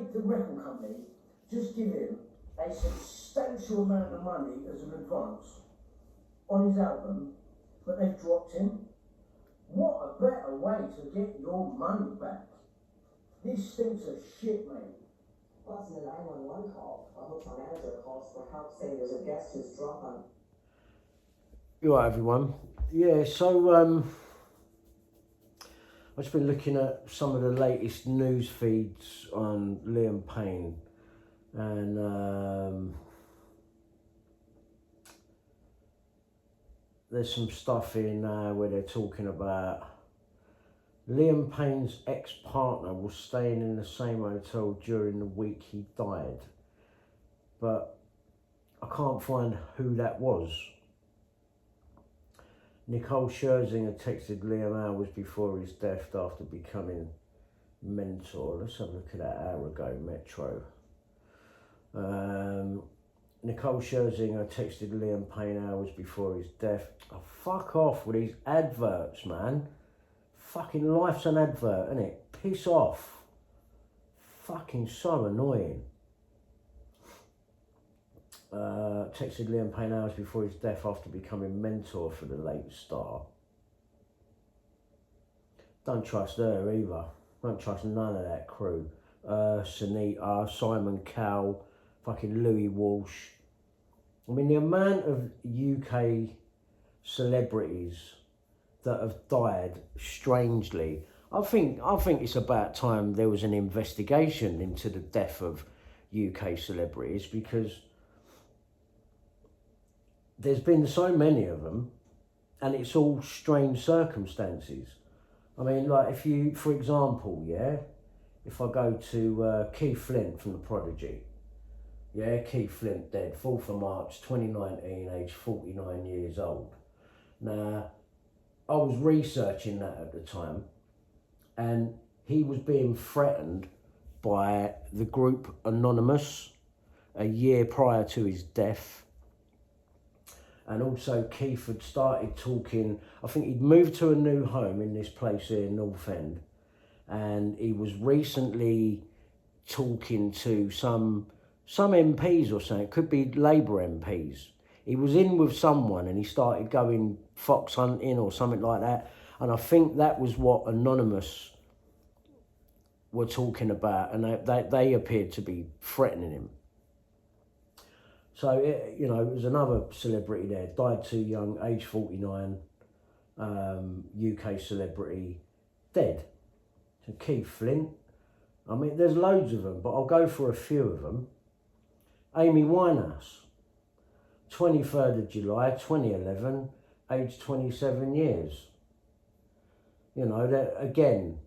made the record company just give him a substantial amount of money as an advance on his album, but they've dropped him. What a better way to get your money back. This stinks of shit, mate. Plus, in the 911 call, a hotel manager calls for help saying there's a guest who's drunk on. You all right, everyone? Yeah, so I've just been looking at some of the latest news feeds on Liam Payne, and there's some stuff in where they're talking about Liam Payne's ex-partner was staying in the same hotel during the week he died, but I can't find who that was. Nicole Scherzinger texted Liam hours before his death after becoming mentor. Let's have a look at that hour ago, Metro. Nicole Scherzinger texted Liam Payne hours before his death. Oh, fuck off with these adverts, man. Fucking life's an advert, isn't it? Piss off. Fucking so annoying. Texted Liam Payne hours before his death after becoming mentor for the late star. Don't trust her either. Don't trust none of that crew. Sunita, Simon Cowell, fucking Louis Walsh. I mean, the amount of UK celebrities that have died strangely. I think it's about time there was an investigation into the death of UK celebrities, because there's been so many of them, and it's all strange circumstances. I mean, like, if you, for example, yeah, if I go to Keith Flint from The Prodigy, yeah, Keith Flint dead, 4th of March 2019, aged 49 years old. Now, I was researching that at the time, and he was being threatened by the group Anonymous a year prior to his death. And also Keith had started talking, I think he'd moved to a new home in this place here in North End, and he was recently talking to some MPs or something, it could be Labour MPs. He was in with someone and he started going fox hunting or something like that, and I think that was what Anonymous were talking about, and they appeared to be threatening him. So, you know, there's another celebrity there, died too young, age 49, UK celebrity, dead. So Keith Flint. I mean, there's loads of them, but I'll go for a few of them. Amy Winehouse, 23rd of July, 2011, age 27 years. You know, that again,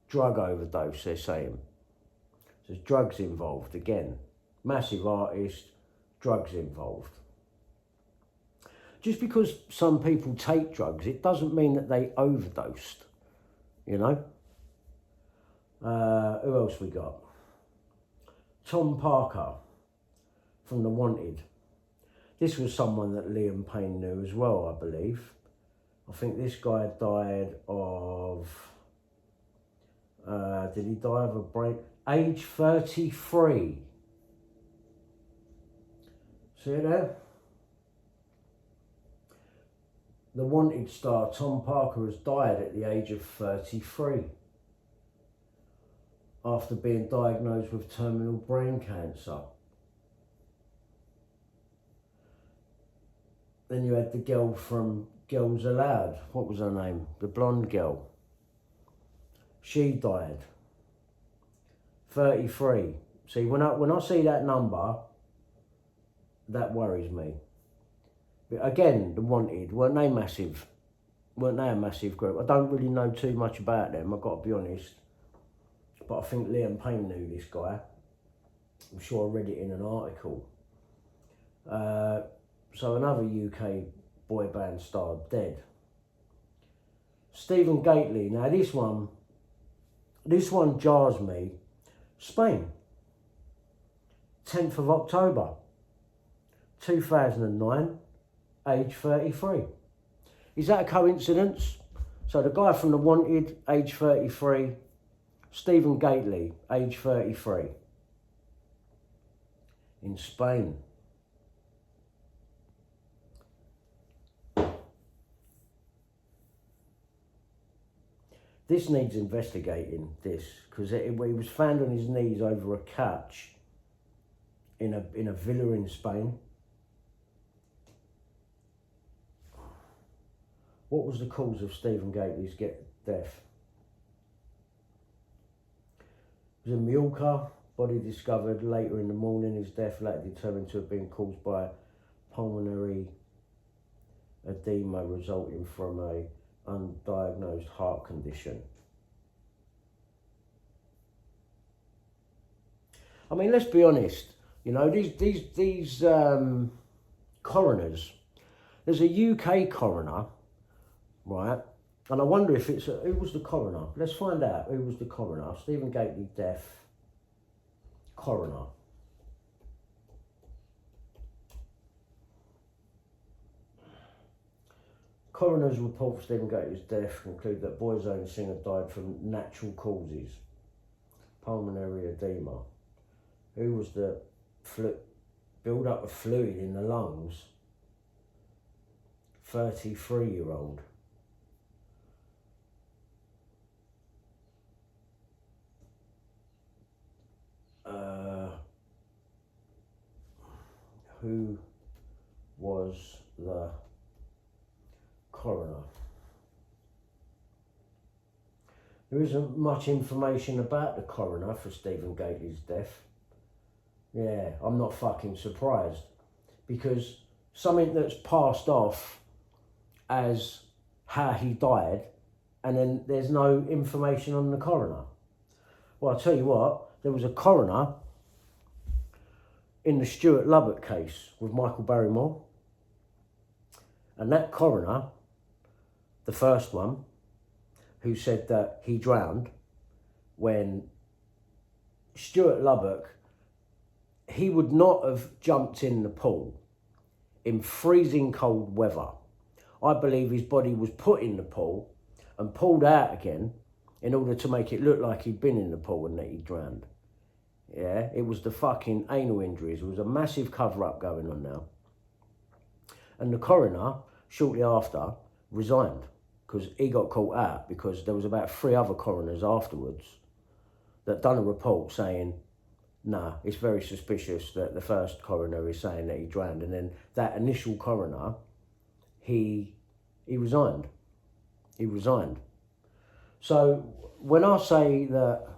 drug overdose, they're saying. There's drugs involved, again. Massive artist, drugs involved. Just because some people take drugs, it doesn't mean that they overdosed, you know? Who else we got? Tom Parker from The Wanted. This was someone that Liam Payne knew as well, I believe. I think this guy died of... did he die of a brain? Age 33. See it there? The Wanted star Tom Parker has died at the age of 33 after being diagnosed with terminal brain cancer. Then you had the girl from Girls Aloud. What was her name? The blonde girl. She died. 33. See, when I see that number, that worries me. But again, The Wanted, weren't they a massive group? I don't really know too much about them, I've got to be honest. But I think Liam Payne knew this guy. I'm sure I read it in an article. So another UK boy band star dead. Stephen Gately. Now this one jars me. Spain. 10th of October 2009, age 33. Is that a coincidence? So the guy from The Wanted, age 33. Stephen Gately, age 33. in Spain. This needs investigating, this, because he was found on his knees over a couch in a villa in Spain. What was the cause of Stephen Gately's death? It was a Mallorca, body discovered later in the morning. His death later determined to have been caused by pulmonary edema resulting from a undiagnosed heart condition. I mean, let's be honest. You know, these coroners. There's a UK coroner, right? And I wonder if it's who was the coroner. Let's find out who was the coroner. Stephen Gately death coroner. Coroner's report for Stephen Gately's death conclude that Boyzone singer died from natural causes. Pulmonary edema. Who was the build up of fluid in the lungs? 33-year-old. Who was the coroner? There isn't much information about the coroner for Stephen Gately's death. Yeah, I'm not fucking surprised, because something that's passed off as how he died, and then there's no information on the coroner. Well, I'll tell you what, there was a coroner in the Stuart Lubbock case with Michael Barrymore, and that coroner, the first one, who said that he drowned when Stuart Lubbock, he would not have jumped in the pool in freezing cold weather. I believe his body was put in the pool and pulled out again in order to make it look like he'd been in the pool and that he drowned. Yeah, it was the fucking anal injuries. There was a massive cover-up going on now. And the coroner, shortly after, resigned because he got caught out, because there was about 3 other coroners afterwards that done a report saying, nah, it's very suspicious that the first coroner is saying that he drowned. And then that initial coroner, he resigned. He resigned. So when I say that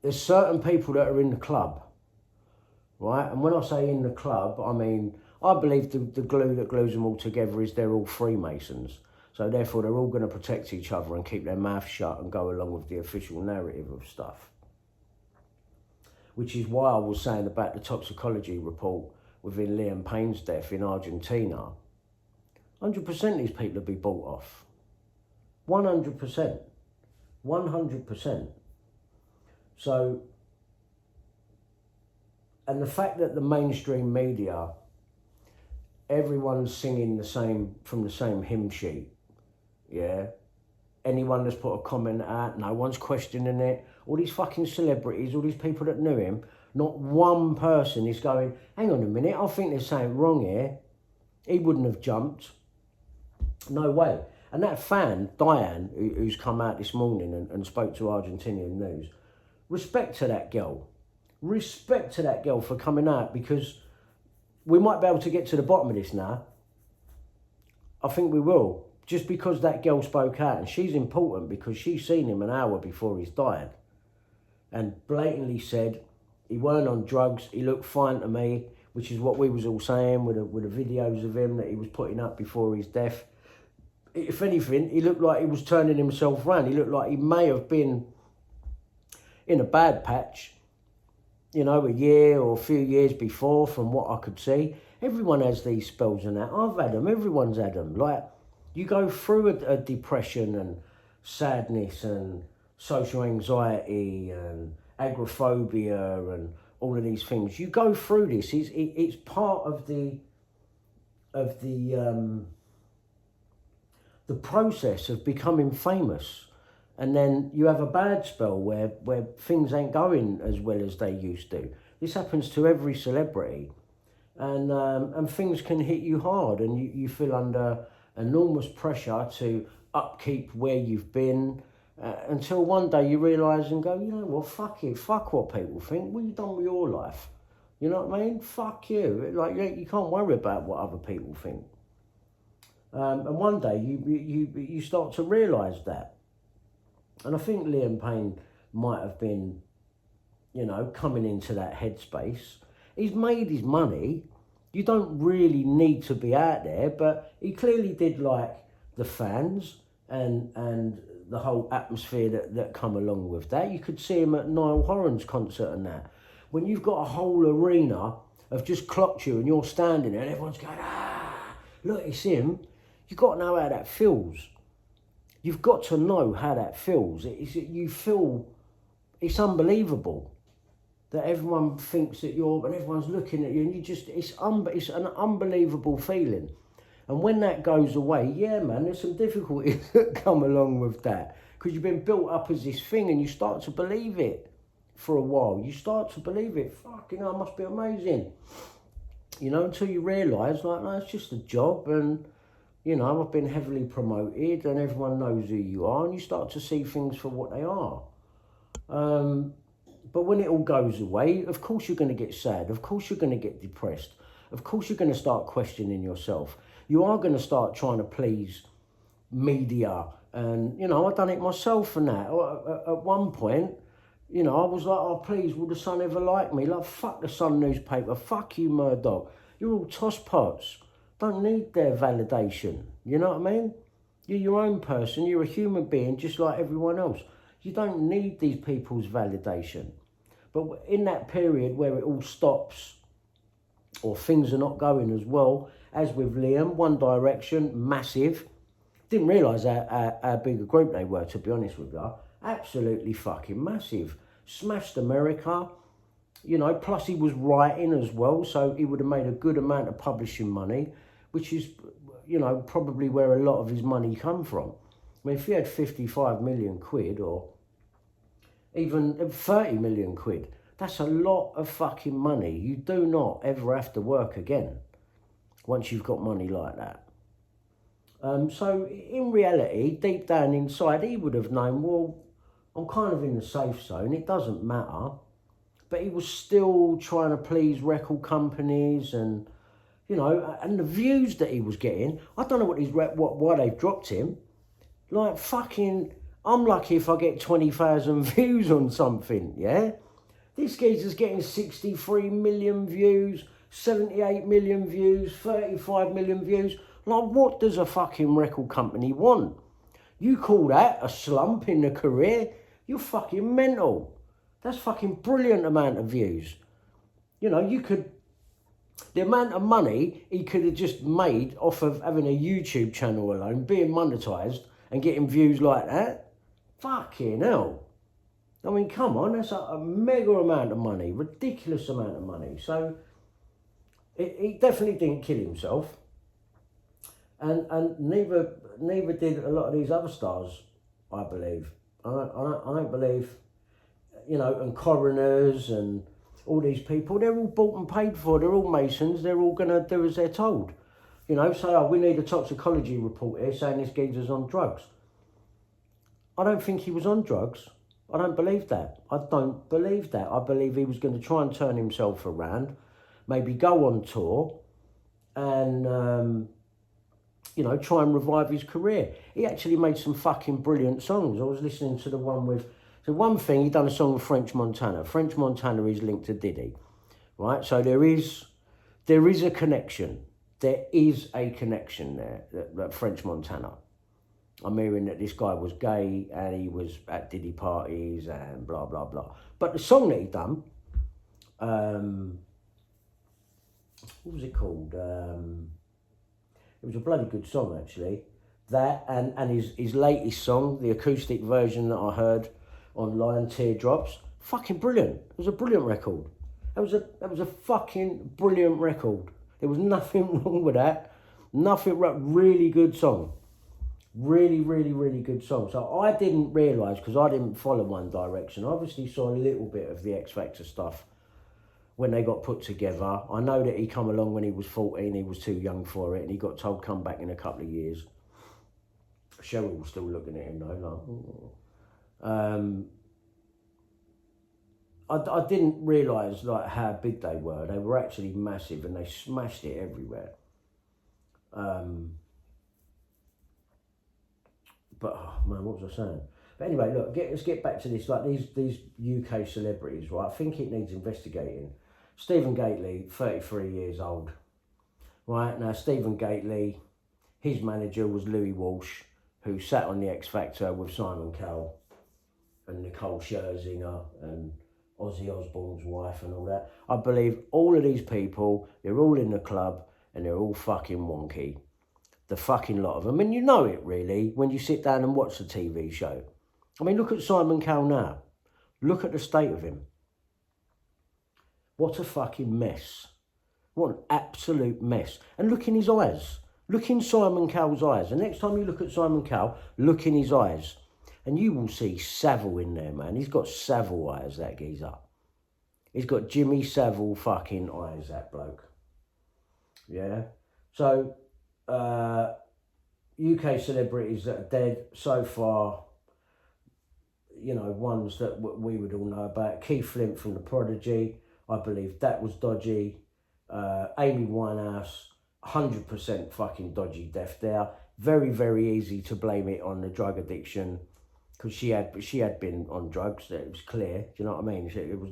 there's certain people that are in the club, right? And when I say in the club, I mean, I believe the glue that glues them all together is they're all Freemasons. So therefore they're all going to protect each other and keep their mouth shut and go along with the official narrative of stuff. Which is why I was saying about the toxicology report within Liam Payne's death in Argentina. 100% these people would be bought off. 100%. 100%. So, and the fact that the mainstream media, everyone's singing from the same hymn sheet, yeah? Anyone that's put a comment out, no one's questioning it. All these fucking celebrities, all these people that knew him, not one person is going, hang on a minute, I think there's something wrong here. He wouldn't have jumped. No way. And that fan, Diane, who's come out this morning and spoke to Argentinian news, respect to that girl. Respect to that girl for coming out, because we might be able to get to the bottom of this now. I think we will. Just because that girl spoke out, and she's important because she's seen him an hour before he's died and blatantly said he weren't on drugs, he looked fine to me, which is what we was all saying with the videos of him that he was putting up before his death. If anything, he looked like he was turning himself round. He looked like he may have been in a bad patch, you know, a year or a few years before, from what I could see. Everyone has these spells and that. I've had them. Everyone's had them. Like, you go through a depression and sadness and social anxiety and agoraphobia and all of these things. You go through this. It's part of the process of becoming famous and then you have a bad spell where things ain't going as well as they used to. This happens to every celebrity, and things can hit you hard, and you feel under enormous pressure to upkeep where you've been, until one day you realise and go, you know what, fuck it, fuck what people think. What have you done with your life? You know what I mean? Fuck you. Like, you can't worry about what other people think. And one day you start to realise that. And I think Liam Payne might have been, you know, coming into that headspace. He's made his money. You don't really need to be out there, but he clearly did like the fans and the whole atmosphere that come along with that. You could see him at Niall Horan's concert and that. When you've got a whole arena of just clocked you and you're standing there and everyone's going, look, it's him. You've got to know how that feels. You've got to know how that feels. You feel, it's unbelievable that everyone thinks that and everyone's looking at you, and it's an unbelievable feeling. And when that goes away, yeah, man, there's some difficulties that come along with that, because you've been built up as this thing and you start to believe it for a while. You start to believe it. Fuck, you know, it must be amazing. You know, until you realise, like, no, it's just a job, and, you know, I've been heavily promoted and everyone knows who you are, and you start to see things for what they are. But when it all goes away, of course you're going to get sad. Of course you're going to get depressed. Of course you're going to start questioning yourself. You are going to start trying to please media. And, you know, I've done it myself and that. At one point, you know, I was like, oh, please, will the Sun ever like me? Like, fuck the Sun newspaper. Fuck you, Murdoch. You're all tosspots. Don't need their validation. You know what I mean? You're your own person. You're a human being just like everyone else. You don't need these people's validation. But in that period where it all stops, or things are not going as well, as with Liam, One Direction, massive. Didn't realise how big a group they were, to be honest with you. Absolutely fucking massive. Smashed America, you know, plus he was writing as well, so he would have made a good amount of publishing money, which is, you know, probably where a lot of his money come from. I mean, if he had 55 million quid, or even 30 million quid, that's a lot of fucking money. You do not ever have to work again once you've got money like that. So in reality, deep down inside, he would have known, well, I'm kind of in the safe zone, it doesn't matter. But he was still trying to please record companies, and, you know, and the views that he was getting, I don't know why they've dropped him. Like, fucking, I'm lucky if I get 20,000 views on something, yeah? This geezer's getting 63 million views, 78 million views, 35 million views. Like, what does a fucking record company want? You call that a slump in the career? You're fucking mental. That's fucking brilliant amount of views. You know, the amount of money he could have just made off of having a YouTube channel alone, being monetised and getting views like that. Fucking hell. I mean, come on, that's a mega amount of money, ridiculous amount of money. So he definitely didn't kill himself. And neither did a lot of these other stars, I believe. I don't believe, you know, and coroners and all these people, they're all bought and paid for. They're all Masons. They're all going to do as they're told. You know, say, oh, we need a toxicology report here saying this geezer's on drugs. I don't think he was on drugs. I don't believe that. I don't believe that. I believe he was going to try and turn himself around, maybe go on tour and, you know, try and revive his career. He actually made some fucking brilliant songs. I was listening to the one with... So one thing, he done a song with French Montana. French Montana is linked to Diddy, right? So there is a connection. There is a connection there, that French Montana. I'm hearing that this guy was gay and he was at Diddy parties and blah, blah, blah. But the song that he done, what was it called? It was a bloody good song, actually. That and his latest song, the acoustic version that I heard online, Teardrops, fucking brilliant. It was a brilliant record. That was a fucking brilliant record. There was nothing wrong with that. Nothing, really good song. Really, really, really good song. So I didn't realise, because I didn't follow One Direction. I obviously saw a little bit of the X Factor stuff when they got put together. I know that he come along when he was 14, he was too young for it, and he got told come back in a couple of years. Cheryl was still looking at him though, I didn't realise like how big they were. They were actually massive and they smashed it everywhere. But oh man, what was I saying? But anyway, look, let's get back to this. Like these UK celebrities, right? I think it needs investigating. Stephen Gately, 33 years old, right? Now Stephen Gately, his manager was Louis Walsh, who sat on the X Factor with Simon Cowell and Nicole Scherzinger and Ozzy Osbourne's wife and all that. I believe all of these people, they're all in the club and they're all fucking wonky. The fucking lot of them. And you know it really when you sit down and watch the TV show. I mean, look at Simon Cowell now. Look at the state of him. What a fucking mess. What an absolute mess. And look in his eyes. Look in Simon Cowell's eyes. The next time you look at Simon Cowell, look in his eyes. And you will see Savile in there, man. He's got Savile eyes, that geezer. He's got Jimmy Savile fucking eyes, that bloke. Yeah? So, UK celebrities that are dead so far, you know, ones that we would all know about. Keith Flint from The Prodigy, I believe that was dodgy. Amy Winehouse, 100% fucking dodgy death there. Very, very easy to blame it on the drug addiction because she had been on drugs. It was clear. Do you know what I mean? There was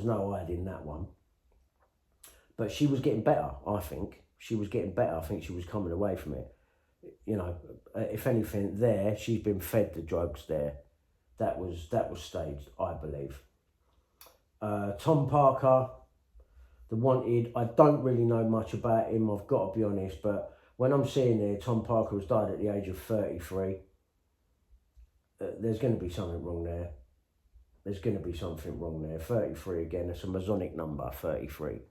no hiding that one. But she was getting better, I think. She was getting better. I think she was coming away from it. You know, if anything, there she's been fed the drugs there. That was staged, I believe. Tom Parker, the Wanted. I don't really know much about him. I've got to be honest, but when I'm seeing there, Tom Parker has died at the age of 33. There's going to be something wrong there. There's going to be something wrong there. 33 again. It's a Masonic number. 33.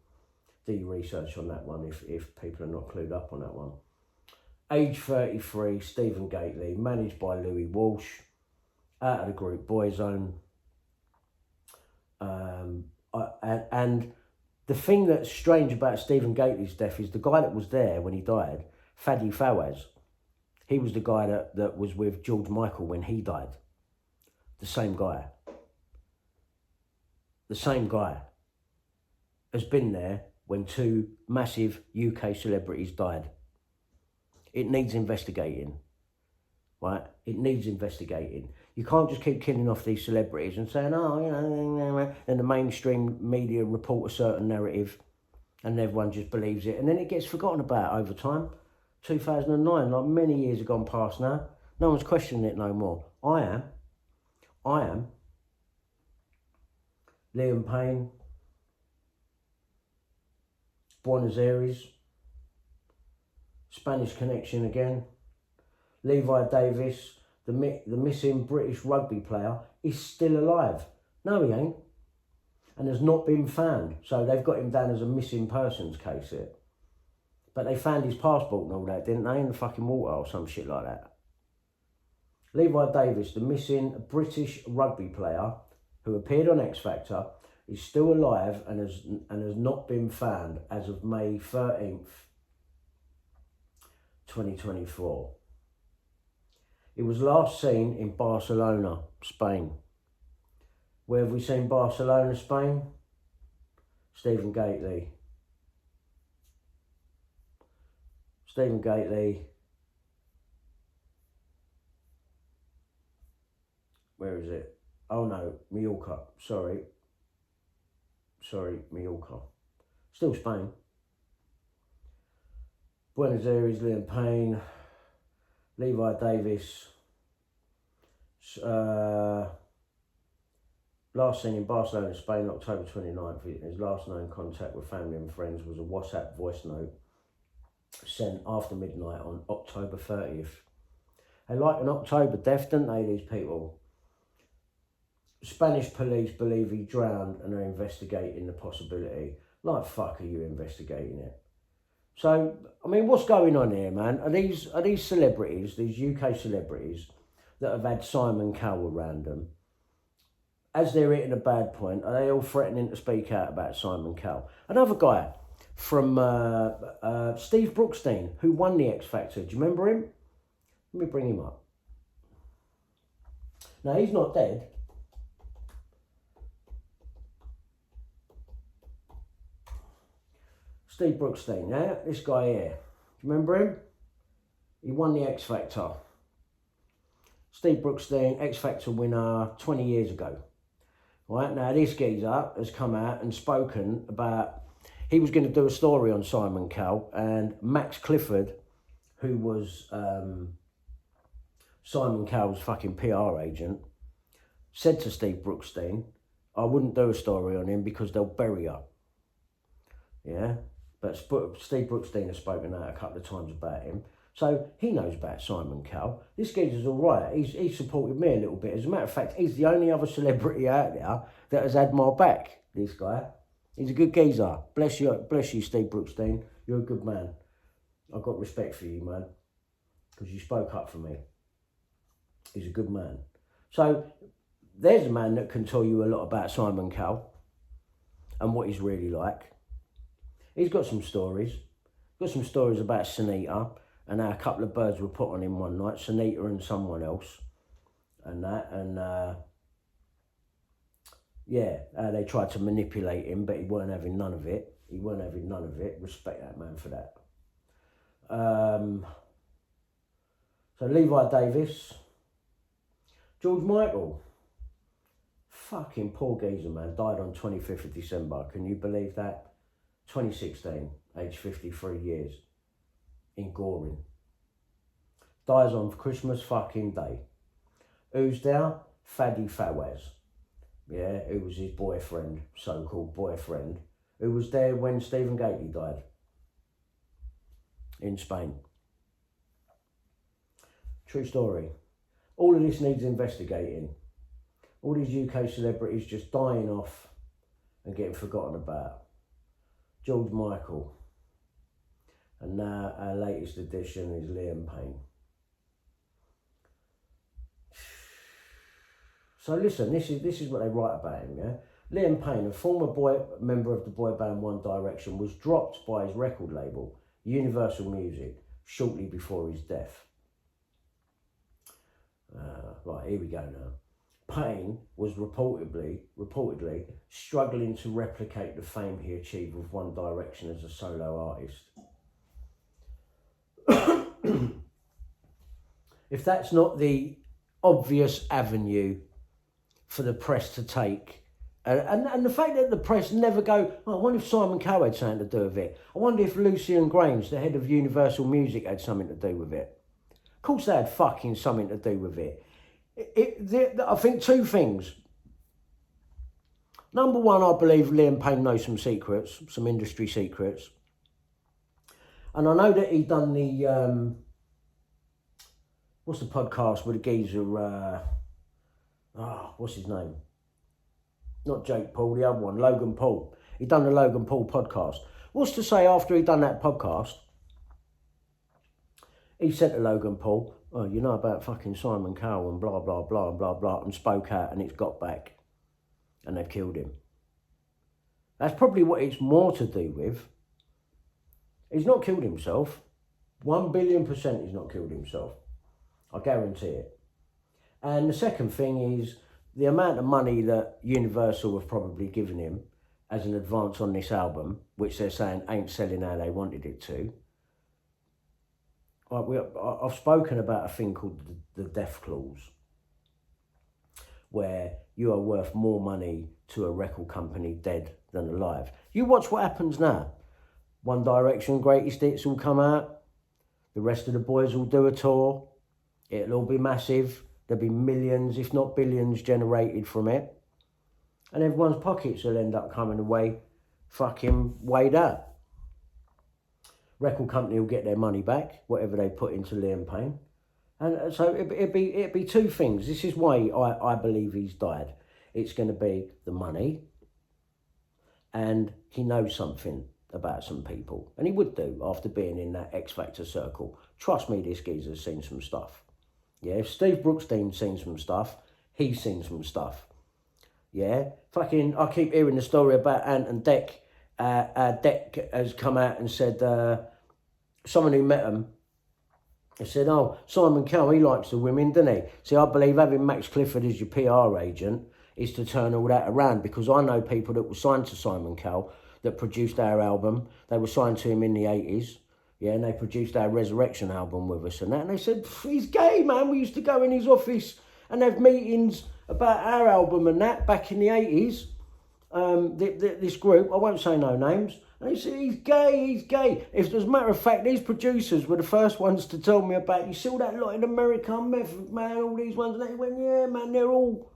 Do your research on that one if people are not clued up on that one. Age 33, Stephen Gately, managed by Louis Walsh, out of the group Boyzone. And the thing that's strange about Stephen Gately's death is the guy that was there when he died, Fadi Fawaz. He was the guy that was with George Michael when he died. The same guy. The same guy has been there when two massive UK celebrities died. It needs investigating, right? It needs investigating. You can't just keep killing off these celebrities and saying, oh, you know, and the mainstream media report a certain narrative and everyone just believes it. And then it gets forgotten about over time. 2009, like many years have gone past now. No one's questioning it no more. I am. Liam Payne. Buenos Aires. Spanish Connection again. Levi Davis, the missing British rugby player, is still alive. No, he ain't. And has not been found. So they've got him down as a missing persons case here. But they found his passport and all that, didn't they? In the fucking water or some shit like that. Levi Davis, the missing British rugby player who appeared on X Factor, is still alive and has not been found as of May 13th, 2024. It was last seen in Barcelona, Spain. Where have we seen Barcelona, Spain? Stephen Gately. Stephen Gately. Where is it? Oh no, Mallorca. Sorry, Mallorca. Still Spain. Buenos Aires, Liam Payne. Levi Davis. Last seen in Barcelona, Spain, October 29th. His last known contact with family and friends was a WhatsApp voice note sent after midnight on October 30th. They like an October death, don't they, these people? Spanish police believe he drowned and are investigating the possibility. Like, fuck are you investigating it? So, I mean, what's going on here, man? Are these celebrities, these UK celebrities that have had Simon Cowell around them, as they're hitting a bad point, are they all threatening to speak out about Simon Cowell? Another guy from Steve Brookstein, who won the X Factor. Do you remember him? Let me bring him up. Now, he's not dead. Steve Brookstein, yeah? This guy here. Do you remember him? He won the X Factor. Steve Brookstein, X Factor winner 20 years ago. Right, now this geezer has come out and spoken about, he was going to do a story on Simon Cowell, and Max Clifford, who was Simon Cowell's fucking PR agent, said to Steve Brookstein, I wouldn't do a story on him because they'll bury her. Yeah, but Steve Brookstein has spoken out a couple of times about him. So he knows about Simon Cowell. This geezer's all right. He's supported me a little bit. As a matter of fact, he's the only other celebrity out there that has had my back, this guy. He's a good geezer. Bless you, Steve Brookstein. You're a good man. I've got respect for you, man, because you spoke up for me. He's a good man. So there's a man that can tell you a lot about Simon Cowell and what he's really like. He's got some stories. Got some stories about Sunita, and how a couple of birds were put on him one night, Sunita and someone else, and that, and yeah, they tried to manipulate him, but he weren't having none of it. He weren't having none of it. Respect that man for that. So Levi Davis, George Michael, fucking poor geezer, man, died on 25th of December. Can you believe that? 2016, age 53 years. In Goring. Dies on Christmas fucking day. Who's there? Fadi Fawaz. Yeah, who was his boyfriend, so-called boyfriend, who was there when Stephen Gately died in Spain. True story. All of this needs investigating. All these UK celebrities just dying off and getting forgotten about. George Michael. And now our latest addition is Liam Payne. So listen, this is what they write about him, yeah? Liam Payne, a former member of the boy band One Direction, was dropped by his record label, Universal Music, shortly before his death. Right, here we go now. Payne was reportedly struggling to replicate the fame he achieved with One Direction as a solo artist. If that's not the obvious avenue for the press to take, and the fact that the press never go, oh, I wonder if Simon Cowell had something to do with it. I wonder if Lucian Grainge, the head of Universal Music, had something to do with it. Of course they had fucking something to do with it. I think two things. Number one, I believe Liam Payne knows some secrets, some industry secrets. And I know that he done the, what's the podcast with the geezer, what's his name? Not Jake Paul, the other one, Logan Paul. He done the Logan Paul podcast. What's to say after he done that podcast, he said to Logan Paul, oh, you know about fucking Simon Cowell and blah, blah, blah, and blah, blah, and spoke out and it's got back. And they've killed him. That's probably what it's more to do with. He's not killed himself. 1,000,000,000% he's not killed himself. I guarantee it. And the second thing is the amount of money that Universal have probably given him as an advance on this album, which they're saying ain't selling how they wanted it to. I've spoken about a thing called the death clause, where you are worth more money to a record company dead than alive. You watch what happens now. One Direction greatest hits will come out. The rest of the boys will do a tour. It'll all be massive. There'll be millions, if not billions, generated from it. And everyone's pockets will end up coming away fucking weighed out. Record company will get their money back, whatever they put into Liam Payne. And so it'd be two things. This is why I believe he's died. It's going to be the money, and he knows something about some people. And he would do after being in that X Factor circle. Trust me, this geezer's seen some stuff. Yeah, if Steve Brookstein's seen some stuff, he's seen some stuff. Yeah, fucking, I keep hearing the story about Ant and Dec. Dec has come out and said, someone who met him, he said, oh, Simon Cowell, he likes the women, doesn't he? See, I believe having Max Clifford as your PR agent is to turn all that around, because I know people that were signed to Simon Cowell that produced our album. They were signed to him in the 80s, yeah, and they produced our Resurrection album with us and that. And they said, he's gay, man. We used to go in his office and have meetings about our album and that back in the 80s. This group, I won't say no names, and he said, he's gay. If, as a matter of fact, these producers were the first ones to tell me about, you see all that lot in America, Method Man, all these ones, and they went, yeah, man, they're all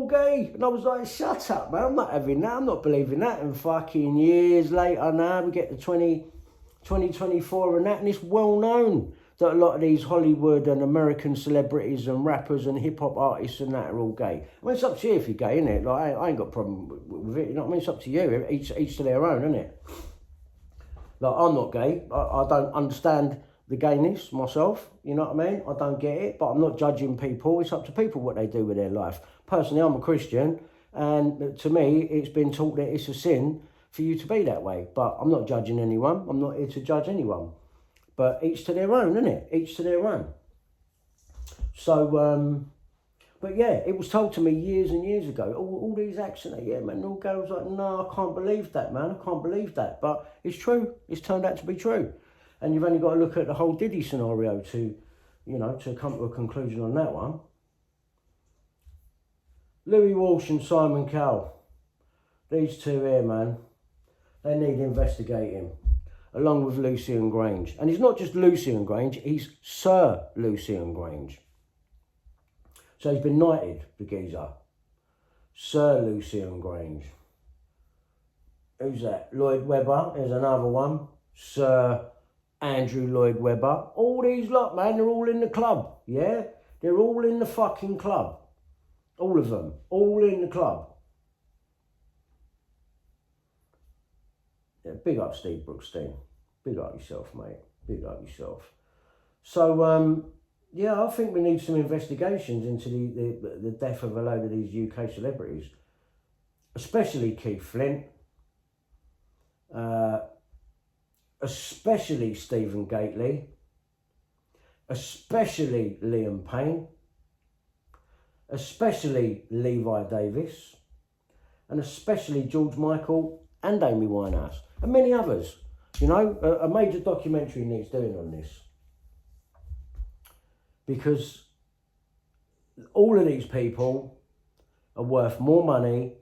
gay. And I was like, shut up, man, I'm not having that, I'm not believing that. And fucking years later now, we get to 2024 and that, and it's well known that a lot of these Hollywood and American celebrities and rappers and hip-hop artists and that are all gay. I mean, it's up to you if you're gay, innit? Like, I ain't got a problem with it, you know what I mean? It's up to you, each to their own, innit? Like, I'm not gay, I don't understand the gayness myself, you know what I mean? I don't get it, but I'm not judging people. It's up to people what they do with their life. Personally, I'm a Christian, and to me, it's been taught that it's a sin for you to be that way. But I'm not judging anyone. I'm not here to judge anyone. But each to their own, innit? Each to their own. So, but yeah, it was told to me years and years ago. All these acts and that, yeah, man. All girls like, no, I can't believe that, man. I can't believe that. But it's true. It's turned out to be true. And you've only got to look at the whole Diddy scenario to, you know, to come to a conclusion on that one. Louis Walsh and Simon Cowell. These two here, man, they need investigating, along with Lucian Grange. And he's not just Lucian Grange, he's Sir Lucian Grange. So he's been knighted, the geezer. Sir Lucian Grange. Who's that? Lloyd Webber, there's another one. Sir Andrew Lloyd Webber. All these lot, man, they're all in the club, yeah? They're all in the fucking club. All of them. All in the club. Yeah, big up Steve Brookstein. Big up yourself, mate. Big up yourself. So, yeah, I think we need some investigations into the death of a load of these UK celebrities. Especially Keith Flint. Especially Stephen Gately. Especially Liam Payne. Especially Levi Davis. And especially George Michael and Amy Winehouse. And many others. You know, a major documentary needs doing on this. Because all of these people are worth more money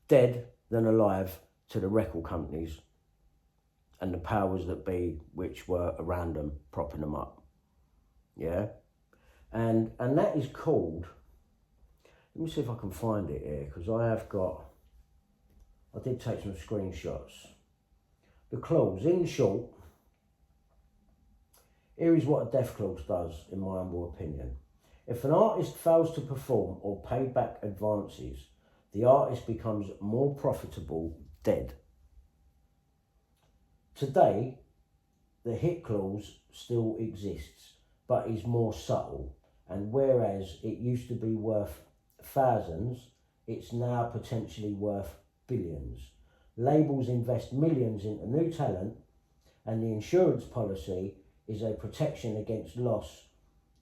dead than alive to the record companies and the powers that be which were around them, propping them up. Yeah? And that is called, let me see if I can find it here, because I did take some screenshots. The clause, in short, here is what a death clause does, in my humble opinion. If an artist fails to perform or pay back advances, the artist becomes more profitable dead. Today, the hit clause still exists, but is more subtle. And whereas it used to be worth thousands, it's now potentially worth billions. Labels invest millions into new talent, and the insurance policy is a protection against loss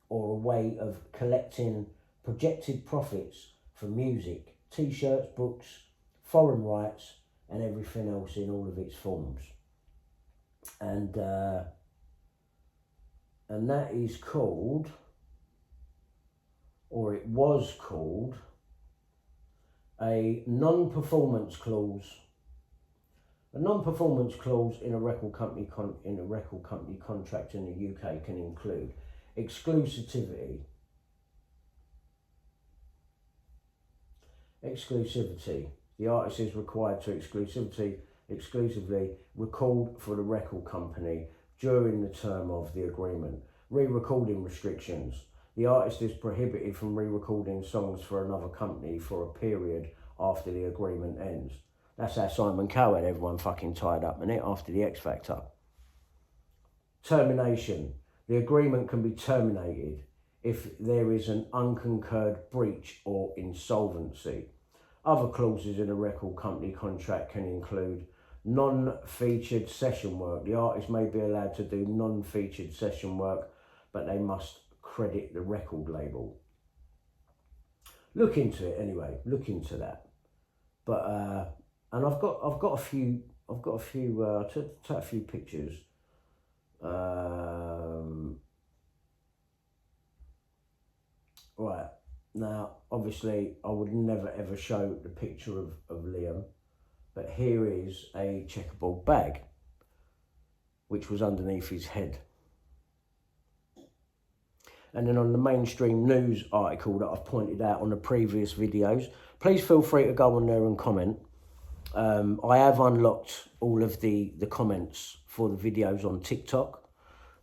or a way of collecting projected profits from music, t-shirts, books, foreign rights, and everything else in all of its forms. And that is called, or it was called, a non-performance clause. A non-performance clause in a record company contract in the UK can include exclusivity. The artist is required to exclusively record for the record company during the term of the agreement. Re-recording restrictions. The artist is prohibited from re-recording songs for another company for a period after the agreement ends. That's how Simon Cowell had everyone fucking tied up, innit, after the X Factor. Termination. The agreement can be terminated if there is an unconcurred breach or insolvency. Other clauses in a record company contract can include non-featured session work. The artist may be allowed to do non-featured session work, but they must credit the record label. Look into it anyway. Look into that. But and I've got a few. I took a few pictures. Right, now obviously I would never ever show the picture of Liam, but here is a checkerboard bag which was underneath his head. And then on the mainstream news article that I've pointed out on the previous videos, please feel free to go on there and comment. I have unlocked all of the comments for the videos on TikTok.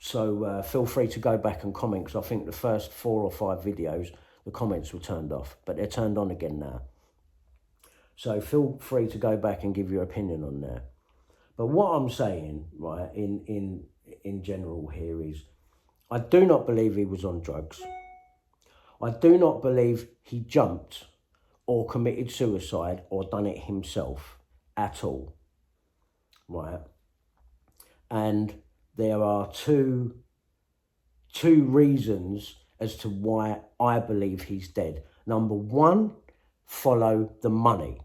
So feel free to go back and comment, because I think the first 4 or 5 videos, the comments were turned off, but they're turned on again now. So feel free to go back and give your opinion on that. But what I'm saying, right, in general here is, I do not believe he was on drugs. I do not believe he jumped or committed suicide or done it himself at all, right? And there are two reasons as to why I believe he's dead. Number one, follow the money.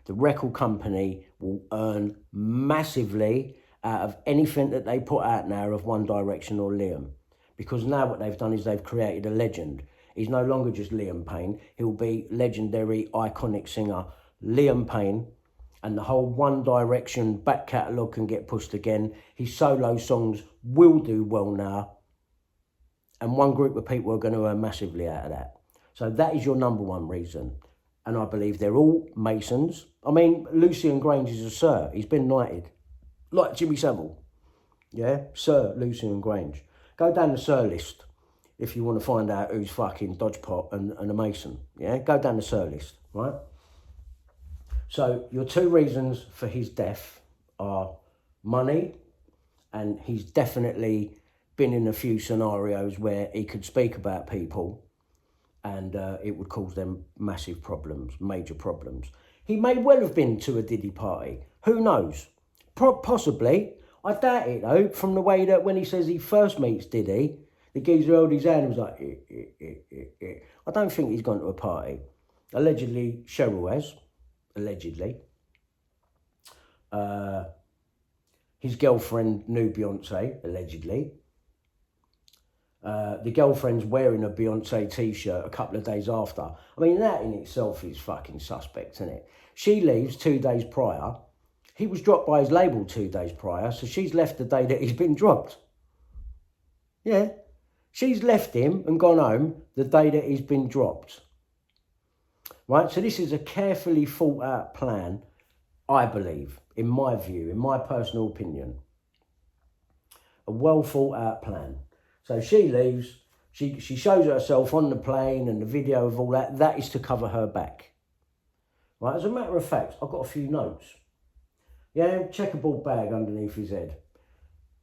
The record company will earn massively out of anything that they put out now of One Direction or Liam. Because now what they've done is they've created a legend. He's no longer just Liam Payne. He'll be legendary, iconic singer Liam Payne. And the whole One Direction back catalogue can get pushed again. His solo songs will do well now. And one group of people are going to earn massively out of that. So that is your number one reason. And I believe they're all Masons. I mean, Lucian Grange is a Sir. He's been knighted. Like Jimmy Savile. Yeah? Sir Lucian Grange. Go down the Sir list if you want to find out who's fucking Dodgepot and a Mason. Yeah? Go down the Sir list, right? So your 2 reasons for his death are money, and he's definitely been in a few scenarios where he could speak about people and it would cause them massive problems, major problems. He may well have been to a Diddy party. Who knows? Possibly. I doubt it though, from the way that when he says he first meets Diddy, the geezer held his hand and was like, I don't think he's gone to a party. Allegedly, Cheryl has. Allegedly. His girlfriend knew Beyonce, allegedly. The girlfriend's wearing a Beyonce t-shirt a couple of days after. I mean, that in itself is fucking suspect, isn't it? She leaves 2 days prior. He was dropped by his label 2 days prior, so she's left the day that he's been dropped. Yeah. She's left him and gone home the day that he's been dropped. Right, so this is a carefully thought out plan, I believe, in my view, in my personal opinion. A well thought out plan. So she leaves, she shows herself on the plane, and the video of all that, that is to cover her back. Right, as a matter of fact, I've got a few notes. Yeah, checkerboard bag underneath his head.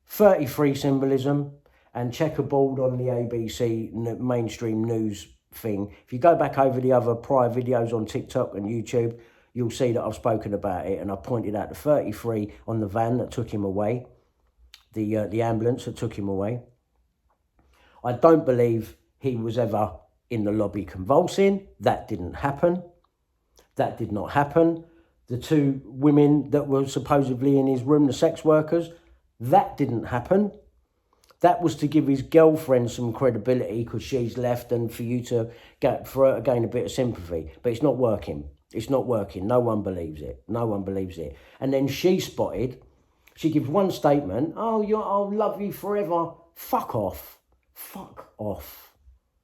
33 symbolism, and checkerboard on the ABC mainstream news thing. If you go back over the other prior videos on TikTok and YouTube, you'll see that I've spoken about it, and I pointed out the 33 on the van that took him away, the ambulance that took him away. I don't believe he was ever in the lobby convulsing. That didn't happen. That did not happen. The 2 women that were supposedly in his room, the sex workers, that didn't happen. That was to give his girlfriend some credibility because she's left, and for her to gain a bit of sympathy. But it's not working. It's not working. No one believes it. No one believes it. And then she gives one statement. Oh, I'll love you forever. Fuck off. Fuck off.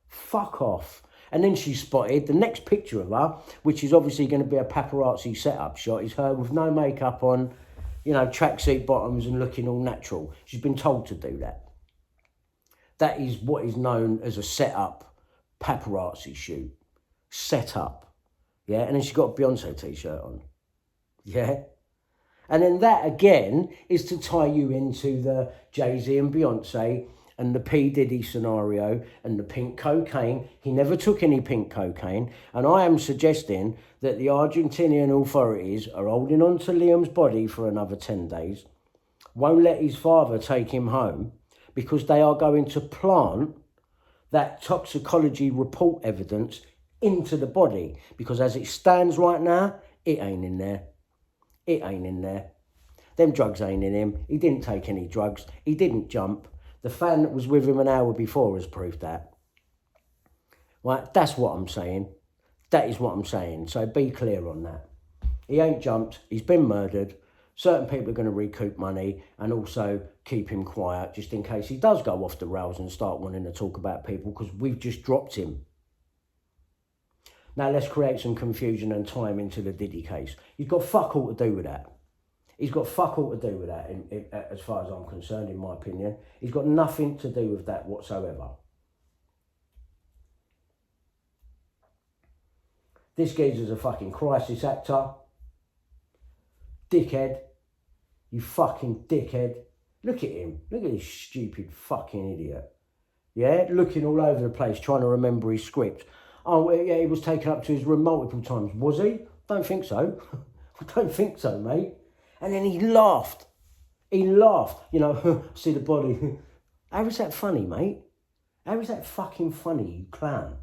Fuck off. And then she spotted the next picture of her, which is obviously going to be a paparazzi setup shot, is her with no makeup on, you know, tracksuit bottoms and looking all natural. She's been told to do that. That is what is known as a set-up paparazzi shoot. Set up. Yeah, and then she's got a Beyonce t-shirt on. Yeah? And then that again is to tie you into the Jay-Z and Beyonce and the P. Diddy scenario and the pink cocaine. He never took any pink cocaine. And I am suggesting that the Argentinian authorities are holding on to Liam's body for another 10 days, won't let his father take him home because they are going to plant that toxicology report evidence into the body. Because as it stands right now, it ain't in there. It ain't in there. Them drugs ain't in him. He didn't take any drugs. He didn't jump. The fan that was with him an hour before has proved that. Right, that's what I'm saying. That is what I'm saying. So be clear on that. He ain't jumped. He's been murdered. Certain people are going to recoup money and also keep him quiet just in case he does go off the rails and start wanting to talk about people because we've just dropped him. Now let's create some confusion and tie him into the Diddy case. He's got fuck all to do with that. He's got fuck all to do with that, as far as I'm concerned, in my opinion. He's got nothing to do with that whatsoever. This geezer's a fucking crisis actor. Dickhead. You fucking dickhead. Look at him. Look at this stupid fucking idiot. Yeah, looking all over the place, trying to remember his script. Oh, yeah, he was taken up to his room multiple times. Was he? Don't think so. I don't think so, mate. And then he laughed. He laughed. You know, see the body. How is that funny, mate? How is that fucking funny, you clown?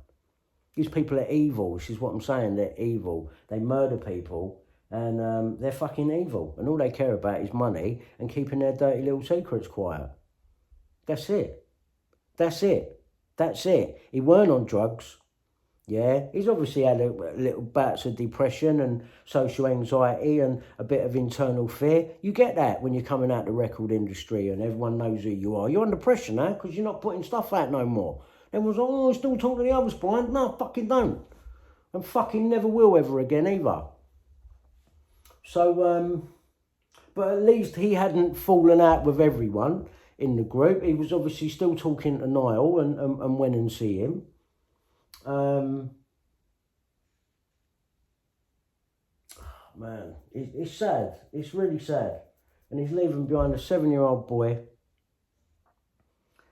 These people are evil. This is what I'm saying. They're evil. They murder people and they're fucking evil. And all they care about is money and keeping their dirty little secrets quiet. That's it. That's it. That's it. He weren't on drugs. Yeah, he's obviously had a little bouts of depression and social anxiety and a bit of internal fear. You get that when you're coming out the record industry and everyone knows who you are. You're under pressure now because you're not putting stuff out no more. Everyone's like, oh, I still talk to the others, Brian. No, fucking don't. And fucking never will ever again either. So, but at least he hadn't fallen out with everyone in the group. He was obviously still talking to Niall and went and see him. Man, it's sad. It's really sad. And he's leaving behind a 7-year-old boy.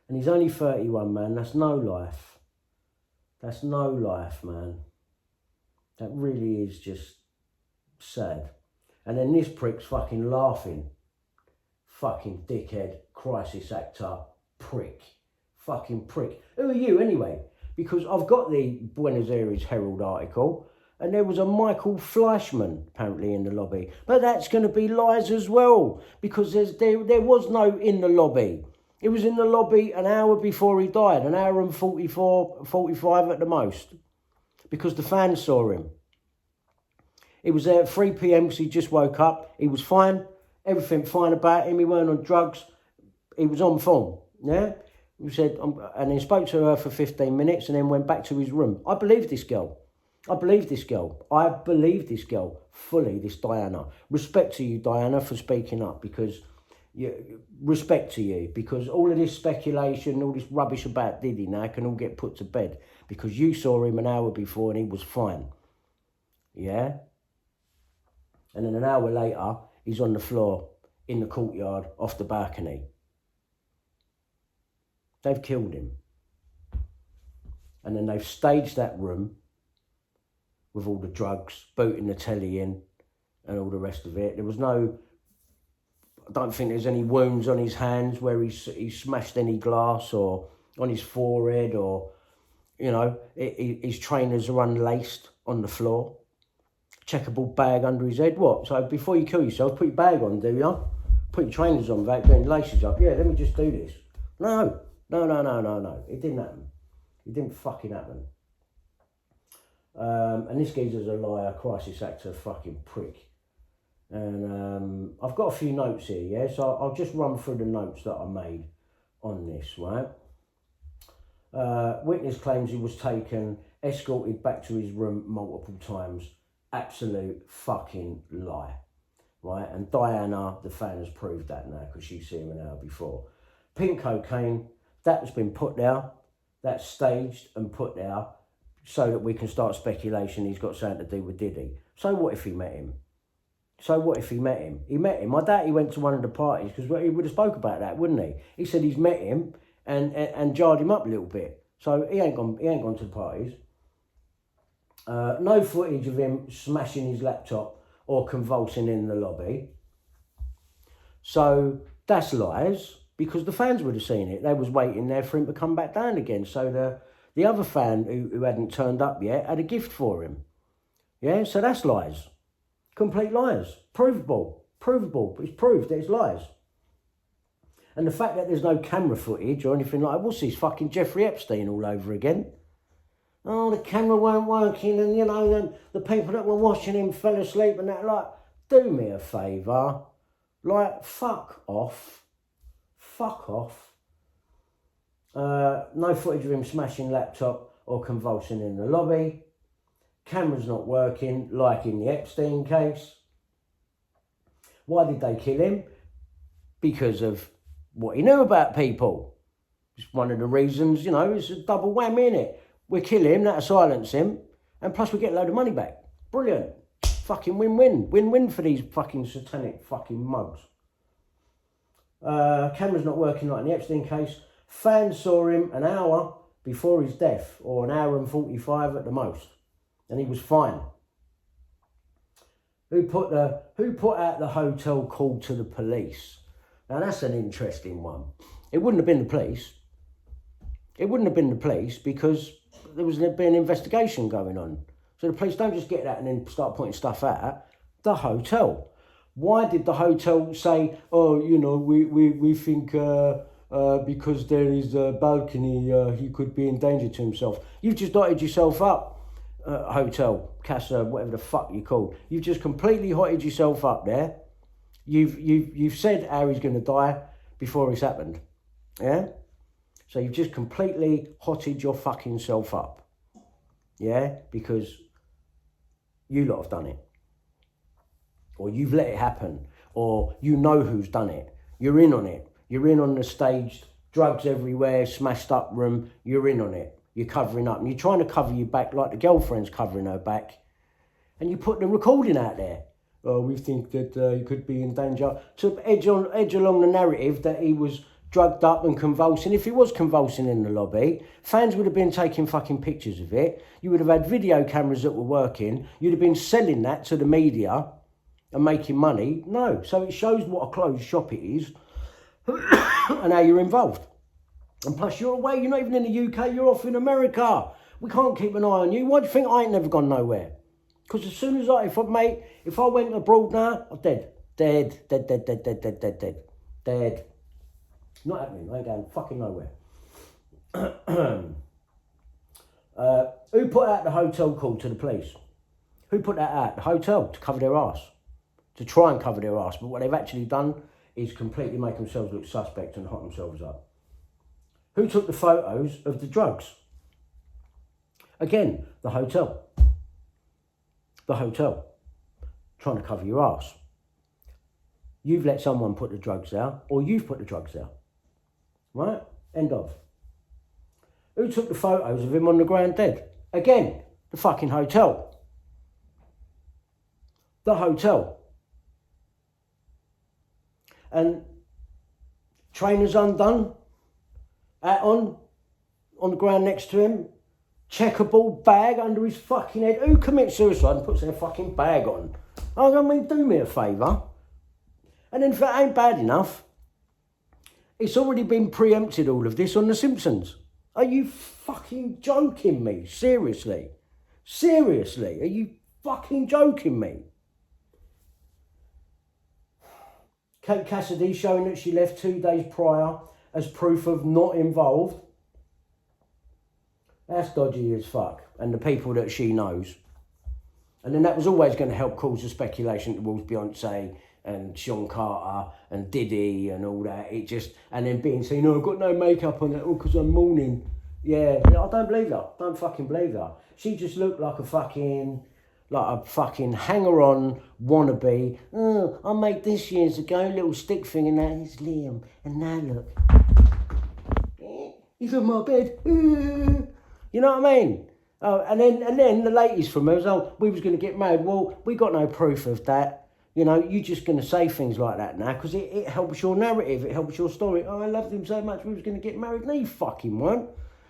And he's only 31, man. That's no life. That's no life, man. That really is just sad. And then this prick's fucking laughing. Fucking dickhead, crisis actor, prick. Fucking prick. Who are you anyway? Because I've got the Buenos Aires Herald article and there was a Michael Fleischman apparently in the lobby. But that's going to be lies as well because there was no in the lobby. It was in the lobby an hour before he died, an hour and 45 at the most, because the fans saw him. He was there at 3 p.m. because he just woke up. He was fine, everything fine about him. He weren't on drugs. He was on form, yeah? He said, and then spoke to her for 15 minutes and then went back to his room. I believe this girl. I believe this girl. I believe this girl fully, this Diana. Respect to you, Diana, for speaking up because... respect to you, because all of this speculation, all this rubbish about Diddy now can all get put to bed because you saw him an hour before and he was fine. Yeah? And then an hour later, he's on the floor in the courtyard off the balcony. They've killed him. And then they've staged that room with all the drugs, booting the telly in and all the rest of it. There was no... I don't think there's any wounds on his hands where he smashed any glass or on his forehead or, you know, his trainers are unlaced on the floor. Checkable bag under his head. What? So before you kill yourself, put your bag on, do you? Put your trainers on without getting laces up. Yeah, let me just do this. No. It didn't happen. It didn't fucking happen. And this geezer's a liar, crisis actor, fucking prick. And I've got a few notes here, yeah? So I'll just run through the notes that I made on this, right? Witness claims he was taken, escorted back to his room multiple times. Absolute fucking lie, right? And Diana, the fan, has proved that now because she's seen him an hour before. Pink cocaine, that's been put there. That's staged and put there so that we can start speculation he's got something to do with Diddy. So what if he met him? So what if he met him? He met him. I doubt he went to one of the parties because he would have spoke about that, wouldn't he? He said he's met him and jarred him up a little bit. So he ain't gone to the parties. No footage of him smashing his laptop or convulsing in the lobby. So that's lies, because the fans would have seen it. They was waiting there for him to come back down again. So the other fan who hadn't turned up yet had a gift for him. Yeah, so that's lies. Complete lies. Provable. It's proved that it's lies. And the fact that there's no camera footage or anything like that, what's this, fucking Jeffrey Epstein all over again? Oh, the camera weren't working and, you know, the people that were watching him fell asleep and that. Like, do me a favour. Like, fuck off. Fuck off. No footage of him smashing laptop or convulsing in the lobby. Camera's not working, like in the Epstein case. Why did they kill him? Because of what he knew about people. It's one of the reasons, you know, it's a double whammy, innit? We kill him, that'll silence him, and plus we get a load of money back. Brilliant. Fucking win-win. Win-win for these fucking satanic fucking mugs. Camera's not working like in the Epstein case. Fans saw him an hour before his death, or an hour and 45 at the most. And he was fine. Who put out the hotel call to the police? Now that's an interesting one. It wouldn't have been the police. It wouldn't have been the police because there was been an investigation going on. So the police don't just get that and then start pointing stuff at the hotel. Why did the hotel say, oh, you know, we think because there is a balcony, he could be in danger to himself? You've just dotted yourself up. Hotel, Casa, whatever the fuck you call. You've just completely hotted yourself up there. You've said how he's going to die before it's happened. Yeah? So you've just completely hotted your fucking self up. Yeah? Because you lot have done it. Or you've let it happen. Or you know who's done it. You're in on it. You're in on the staged drugs everywhere, smashed up room. You're in on it. You're covering up, and you're trying to cover your back like the girlfriend's covering her back, and you put the recording out there. Oh, we think that he could be in danger, to edge along the narrative that he was drugged up and convulsing. If he was convulsing in the lobby, fans would have been taking fucking pictures of it. You would have had video cameras that were working. You'd have been selling that to the media and making money. No, so it shows what a closed shop it is and how you're involved. And plus you're away, you're not even in the UK, you're off in America. We can't keep an eye on you. Why do you think I ain't never gone nowhere? Because as soon as if I went abroad now, I'm dead. Dead. Not happening, I ain't going fucking nowhere. Who put out the hotel call to the police? Who put that out? The hotel, to cover their arse. To try and cover their arse. But what they've actually done is completely make themselves look suspect and hot themselves up. Who took the photos of the drugs? Again, the hotel. The hotel. Trying to cover your arse. You've let someone put the drugs out, or you've put the drugs out. Right? End of. Who took the photos of him on the ground dead? Again, the fucking hotel. The hotel. And trainers undone. Hat on the ground next to him, checkerboard bag under his fucking head. Who commits suicide and puts their fucking bag on? I mean, do me a favour. And then if that ain't bad enough, it's already been preempted, all of this, on The Simpsons. Are you fucking joking me? Seriously? Seriously? Are you fucking joking me? Kate Cassidy showing that she left 2 days prior as proof of not involved. That's dodgy as fuck. And the people that she knows. And then that was always going to help cause the speculation towards Beyonce and Sean Carter and Diddy and all that. It just, and then being seen, oh, I've got no makeup on it, oh, because I'm mourning. Yeah, I don't believe that. Don't fucking believe that. She just looked like a fucking hanger-on wannabe. Oh, I made this years ago, little stick thing, and that is Liam. And now look. He's on my bed. You know what I mean? Oh, and then the latest from her was, oh, we was going to get married. Well, we got no proof of that. You know, you're just going to say things like that now because it helps your narrative. It helps your story. Oh, I loved him so much we was going to get married. No, you fucking weren't.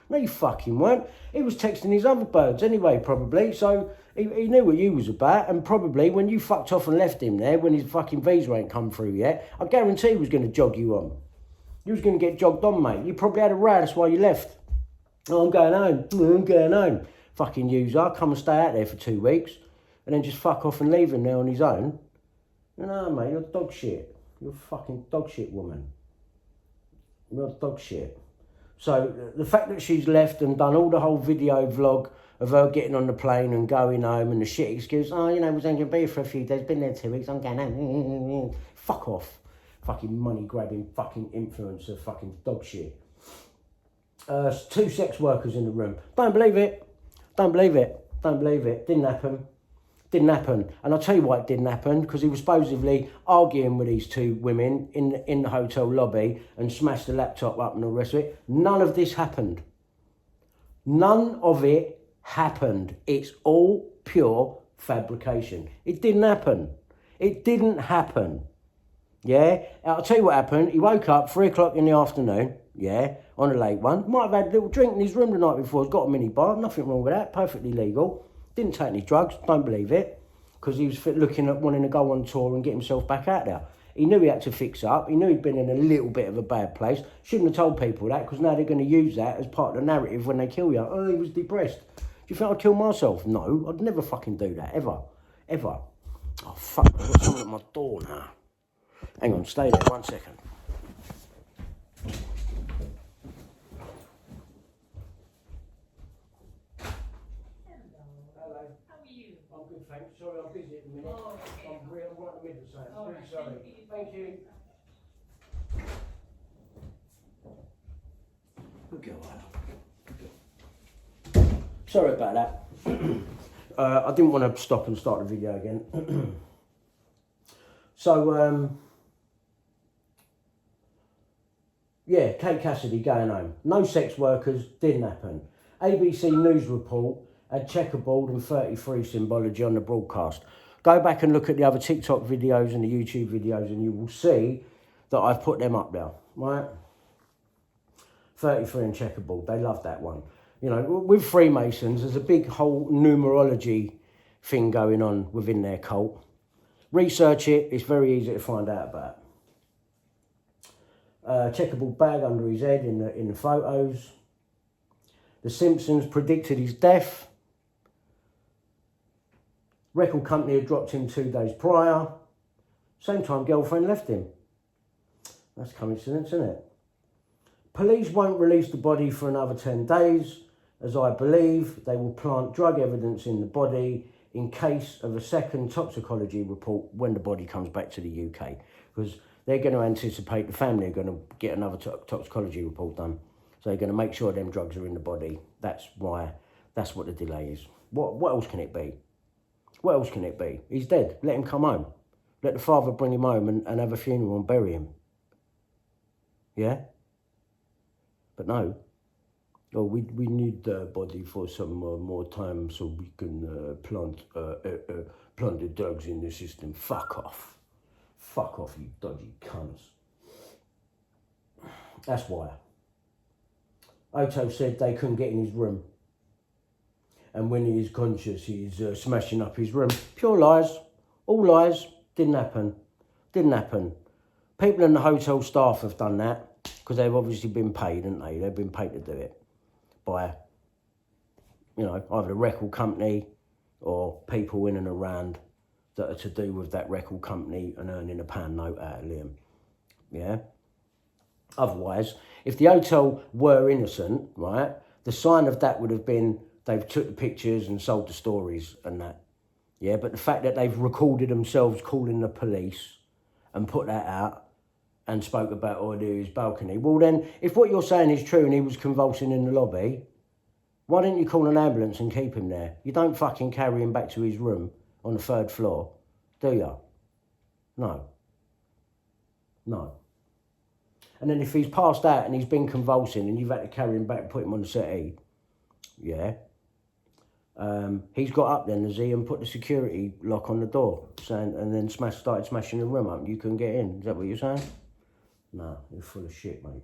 No, you fucking weren't. He was texting his other birds anyway, probably. So he knew what you was about. And probably when you fucked off and left him there, when his fucking visa ain't come through yet, I guarantee he was going to jog you on. You was going to get jogged on, mate. You probably had a row. That's why you left. Oh, I'm going home. I'm going home. Fucking user. Come and stay out there for 2 weeks. And then just fuck off and leave him there on his own. No, mate, you're dog shit. You're fucking dog shit, woman. You're dog shit. So the fact that she's left and done all the whole video vlog of her getting on the plane and going home and the shit excuse, oh, you know, we're only going to be here for a few days, been there 2 weeks, I'm going home. Fuck off. Fucking money grabbing fucking influencer, fucking dog shit. 2 sex workers in the room. Don't believe it. Don't believe it. Don't believe it. Didn't happen. Didn't happen. And I'll tell you why it didn't happen, because he was supposedly arguing with these 2 women in the hotel lobby and smashed the laptop up and all the rest of it. None of this happened. None of it happened. It's all pure fabrication. It didn't happen. It didn't happen. Yeah? I'll tell you what happened. He woke up 3 o'clock in the afternoon, yeah, on a late one. Might have had a little drink in his room the night before. He's got a mini bar. Nothing wrong with that. Perfectly legal. Didn't take any drugs, don't believe it, because he was looking at wanting to go on tour and get himself back out there. He knew he had to fix up. He knew he'd been in a little bit of a bad place. Shouldn't have told people that, because now they're going to use that as part of the narrative when they kill you. Oh, he was depressed. Do you think I'd kill myself? No, I'd never fucking do that, ever. Ever. Oh, fuck, I've got someone at my door now. Hang on, stay there 1 second. Thanks. Sorry, I'm busy at the minute. Oh, okay. I'm right in the middle of something. All Really right. sorry. Thank you. Good girl, Anna. Sorry about that. I didn't want to stop and start the video again. So, yeah, Kate Cassidy going home. No sex workers, didn't happen. ABC News report had checkerboard and 33 symbology on the broadcast. Go back and look at the other TikTok videos and the YouTube videos and you will see that I've put them up there, right? 33 and checkerboard, they love that one. You know, with Freemasons, there's a big whole numerology thing going on within their cult. Research it, it's very easy to find out about. Checkerboard bag under his head in the photos. The Simpsons predicted his death. Record company had dropped him 2 days prior. Same time girlfriend left him. That's coincidence, isn't it? Police won't release the body for another 10 days, as I believe they will plant drug evidence in the body in case of a second toxicology report when the body comes back to the UK. Because they're going to anticipate the family are going to get another toxicology report done. So they're going to make sure them drugs are in the body. That's why, that's what the delay is. What else can it be? What else can it be? He's dead. Let him come home. Let the father bring him home and have a funeral and bury him. Yeah? But no. Oh, we need the body for some more time so we can plant the drugs in the system. Fuck off. Fuck off, you dodgy cunts. That's why. Oto said they couldn't get in his room. And when he is conscious, he's smashing up his room. Pure lies. All lies. Didn't happen. Didn't happen. People in the hotel staff have done that because they've obviously been paid, haven't they? They've been paid to do it by, you know, either the record company or people in and around that are to do with that record company and earning a pound note out of Liam. Yeah? Otherwise, if the hotel were innocent, right, the sign of that would have been they've took the pictures and sold the stories and that. Yeah, but the fact that they've recorded themselves calling the police and put that out and spoke about his balcony. Well then, if what you're saying is true and he was convulsing in the lobby, why didn't you call an ambulance and keep him there? You don't fucking carry him back to his room on the 3rd floor, do you? No. No. And then if he's passed out and he's been convulsing and you've had to carry him back and put him on the settee, yeah. He's got up then, has he, and put the security lock on the door, saying, and then started smashing the room up. You couldn't get in. Is that what you're saying? No, you're full of shit, mate.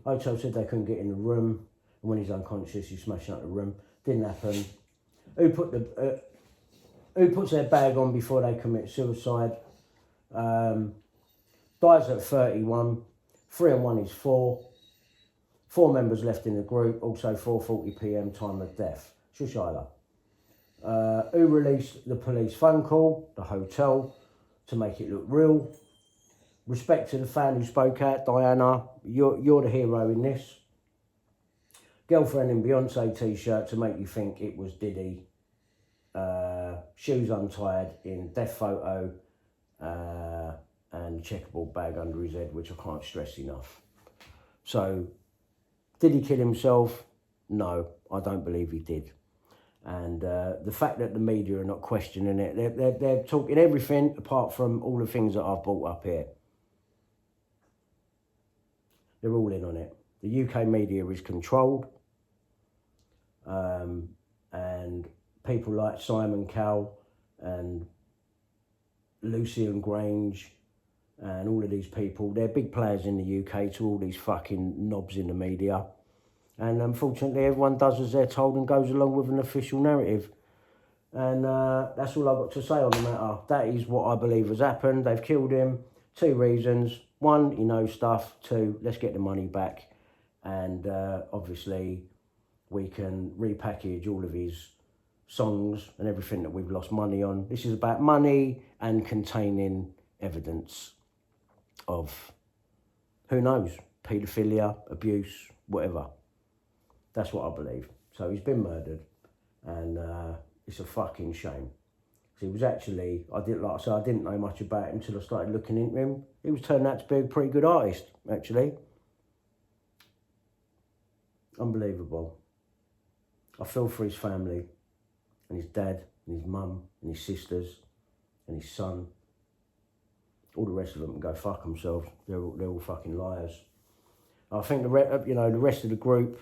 Hotel said they couldn't get in the room, and when he's unconscious, he's smashing up the room. Didn't happen. Who puts their bag on before they commit suicide? Dies at 31. 3 and 1 is 4. 4 members left in the group. Also 4:40 p.m. time of death. Shushila. Who released the police phone call? The hotel, to make it look real. Respect to the fan who spoke out, Diana. You're the hero in this. Girlfriend in Beyonce t-shirt to make you think it was Diddy. Shoes untied in death photo. And checkerboard bag under his head, which I can't stress enough. So, did he kill himself? No, I don't believe he did. And the fact that the media are not questioning it, they're talking everything apart from all the things that I've brought up here. They're all in on it. The UK media is controlled. And people like Simon Cowell and Lucian Grange and all of these people, they're big players in the UK to all these fucking knobs in the media. And unfortunately, everyone does as they're told and goes along with an official narrative. And that's all I've got to say on the matter. That is what I believe has happened. They've killed him. 2 reasons. 1, he knows stuff. 2, let's get the money back. And obviously, we can repackage all of his songs and everything that we've lost money on. This is about money and containing evidence of, who knows, paedophilia, abuse, whatever. That's what I believe. So he's been murdered, and it's a fucking shame. So he was actually, I didn't know much about him until I started looking into him. He was turning out to be a pretty good artist, actually. Unbelievable. I feel for his family, and his dad, and his mum, and his sisters, and his son. All the rest of them can go fuck themselves. They're all fucking liars. I think the rest of the group,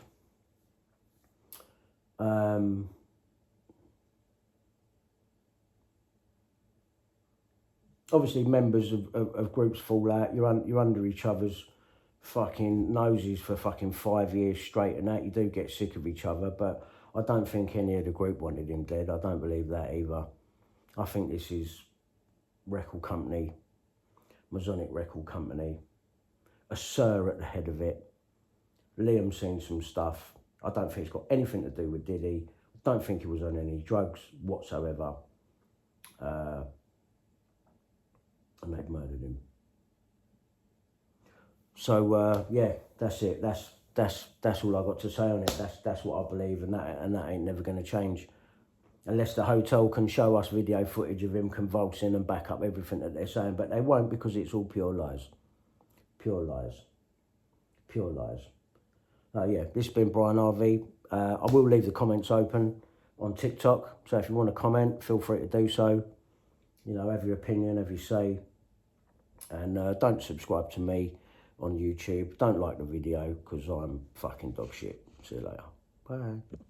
obviously members of groups fall out. You're under each other's fucking noses for fucking 5 years straight, and that you do get sick of each other. But I don't think any of the group wanted him dead. I don't believe that either. I think this is record company, Masonic record company, a sir at the head of it. Liam's seen some stuff. I don't think it's got anything to do with Diddy. I don't think he was on any drugs whatsoever. And they've murdered him. So yeah, that's it. That's all I got to say on it. That's what I believe, and that ain't never going to change, unless the hotel can show us video footage of him convulsing and back up everything that they're saying. But they won't, because it's all pure lies. Pure lies. Pure lies. Yeah, this has been Brian RV. I will leave the comments open on TikTok, so if you want to comment, feel free to do so. You know, have your opinion, have your say. And don't subscribe to me on YouTube. Don't like the video, because I'm fucking dog shit. See you later. Bye.